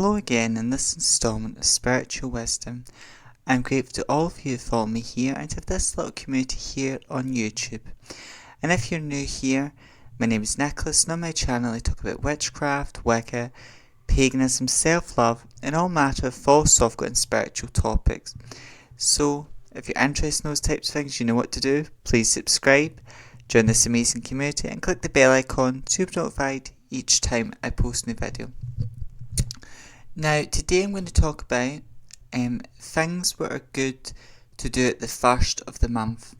Hello again in this installment of Spiritual Wisdom. I'm grateful to all of you who follow me here and to this little community here on YouTube. And if you're new here, my name is Nicholas and on my channel I talk about witchcraft, Wicca, paganism, self-love and all matter of philosophical and spiritual topics. So if you're interested in those types of things, you know what to do. Please subscribe, join this amazing community and click the bell icon to be notified each time I post a new video. Now, today I'm going to talk about things that are good to do at the first of the month.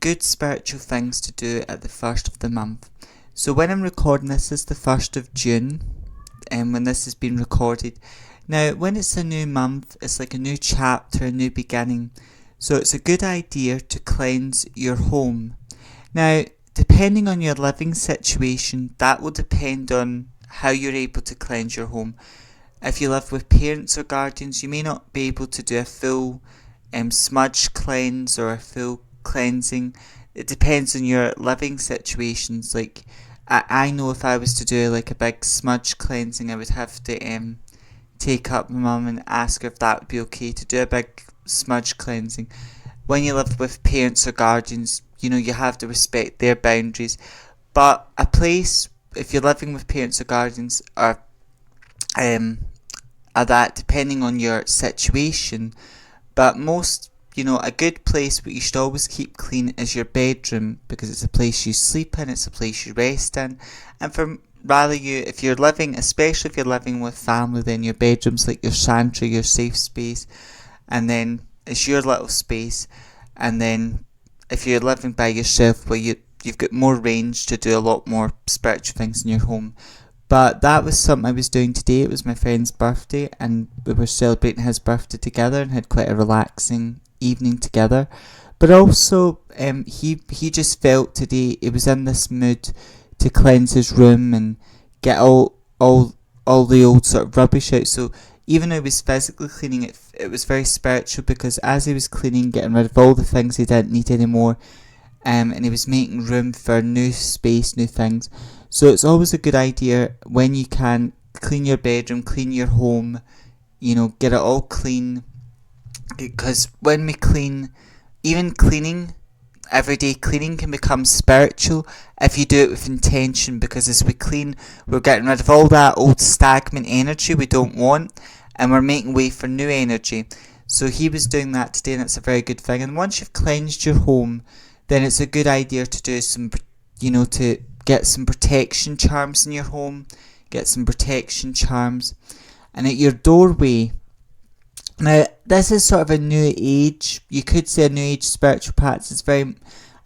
Good spiritual things to do at the first of the month. So when I'm recording this is the 1st of June, when this has been recorded. Now, when it's a new month, it's like a new chapter, a new beginning. So it's a good idea to cleanse your home. Now, depending on your living situation, that will depend on how you're able to cleanse your home. If you live with parents or guardians, you may not be able to do a full smudge cleanse or a full cleansing. It depends on your living situations. Like, I know if I was to do like a big smudge cleansing, I would have to take up my mum and ask her if that would be okay to do a big smudge cleansing. When you live with parents or guardians, you know, you have to respect their boundaries. But a place, if you're living with parents or guardians, are that depending on your situation. But most, a good place that you should always keep clean is your bedroom, because it's a place you sleep in, it's a place you rest in. And if you're living, especially if you're living with family, then your bedroom's like your sanctuary, your safe space, and then it's your little space. And then if you're living by yourself, well, you've got more range to do a lot more spiritual things in your home. But that was something I was doing today. It was my friend's birthday and we were celebrating his birthday together and had quite a relaxing evening together. But also he just felt today he was in this mood to cleanse his room and get all the old sort of rubbish out. So even though he was physically cleaning it, it was very spiritual, because as he was cleaning, getting rid of all the things he didn't need anymore, and he was making room for new space, new things. So it's always a good idea when you can clean your bedroom, clean your home, get it all clean. Because when we clean, even cleaning, everyday cleaning can become spiritual if you do it with intention, because as we clean, we're getting rid of all that old stagnant energy we don't want, and we're making way for new energy. So he was doing that today, and it's a very good thing. And once you've cleansed your home, then it's a good idea to do to get some protection charms in your home, get some protection charms. And at your doorway, now this is sort of a new age, you could say a new age spiritual practice. It's a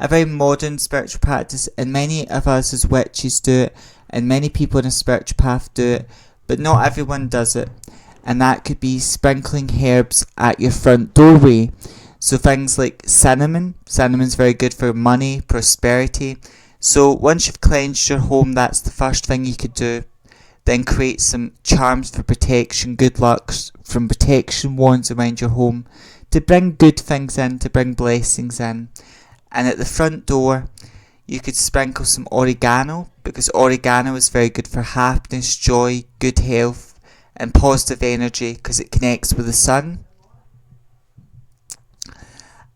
very modern spiritual practice, and many of us as witches do it, and many people in a spiritual path do it, but not everyone does it. And that could be sprinkling herbs at your front doorway. So things like cinnamon. Cinnamon's very good for money, prosperity. So once you've cleansed your home, that's the first thing you could do. Then create some charms for protection, good luck from protection wands around your home, to bring good things in, to bring blessings in. And at the front door, you could sprinkle some oregano, because oregano is very good for happiness, joy, good health, and positive energy, because it connects with the sun.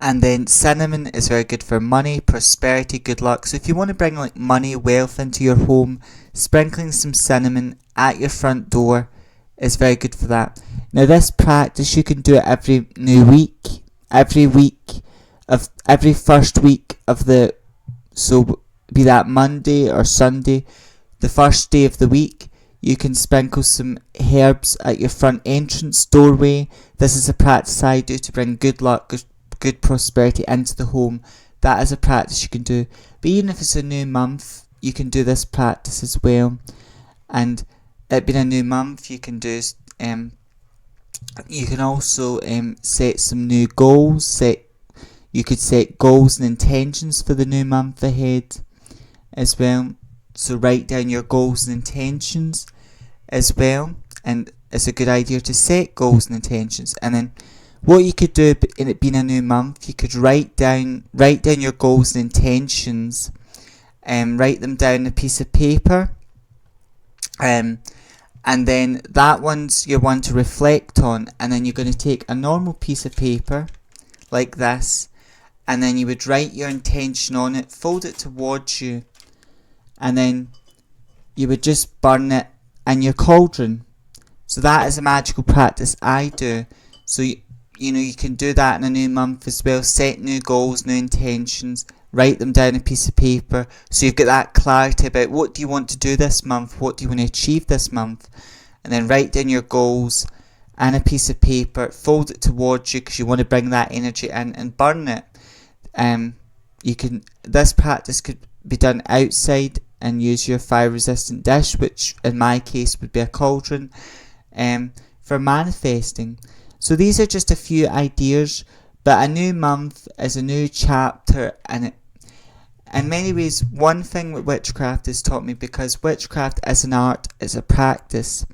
And then cinnamon is very good for money, prosperity, good luck. So if you want to bring like money, wealth into your home, sprinkling some cinnamon at your front door is very good for that. Now this practice, you can do it every first week of so be that Monday or Sunday, the first day of the week. You can sprinkle some herbs at your front entrance doorway. This is a practice I do to bring good luck, good prosperity into the home. That is a practice you can do. But even if it's a new month, you can do this practice as well. And it being a new month, you can do you can also set some new goals. You could set goals and intentions for the new month ahead as well. So write down your goals and intentions as well, and it's a good idea to set goals and intentions. And then what you could do in it being a new month, you could write down your goals and intentions, write them down on a piece of paper, And then that one's your one to reflect on, and then you're going to take a normal piece of paper like this, and then you would write your intention on it, fold it towards you, and then you would just burn it in your cauldron. So that is a magical practice I do. So you can do that in a new month as well. Set new goals, new intentions, write them down on a piece of paper, so you've got that clarity about what do you want to do this month, what do you want to achieve this month, and then write down your goals on a piece of paper, fold it towards you because you want to bring that energy in, and burn it. This practice could be done outside and use your fire resistant dish, which in my case would be a cauldron, for manifesting. So these are just a few ideas, but a new month is a new chapter, and in many ways, one thing that witchcraft has taught me, because witchcraft is an art, it's a practice.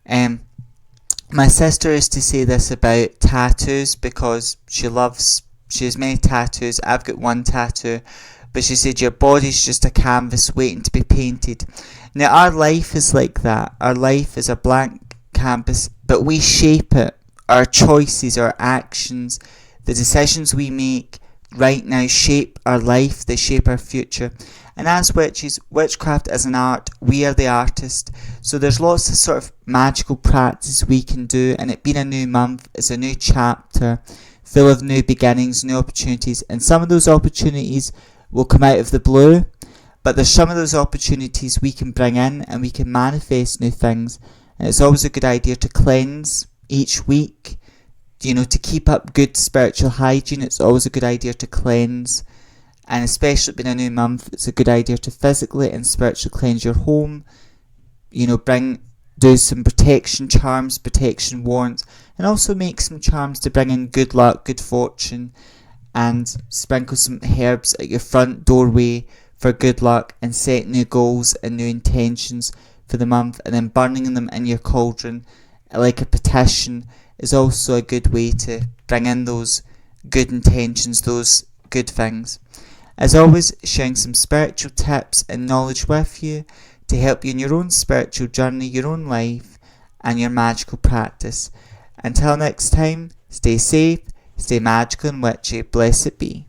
My sister used to say this about tattoos, because she has many tattoos. I've got one tattoo, but she said your body's just a canvas waiting to be painted. Now our life is like that. Our life is a blank canvas, but we shape it. Our choices, our actions, the decisions we make right now shape our life, they shape our future. And as witches, witchcraft is an art, we are the artist. So there's lots of sort of magical practice we can do, and it being a new month is a new chapter, full of new beginnings, new opportunities, and some of those opportunities will come out of the blue, but there's some of those opportunities we can bring in and we can manifest new things. And it's always a good idea to cleanse each week, to keep up good spiritual hygiene. It's always a good idea to cleanse, and especially being a new month, it's a good idea to physically and spiritually cleanse your home. Do some protection charms, protection warrants, and also make some charms to bring in good luck, good fortune, and sprinkle some herbs at your front doorway for good luck, and set new goals and new intentions for the month, and then burning them in your cauldron like a petition is also a good way to bring in those good intentions, those good things. As always, sharing some spiritual tips and knowledge with you to help you in your own spiritual journey, your own life, and your magical practice. Until next time, stay safe, stay magical and witchy. Blessed be.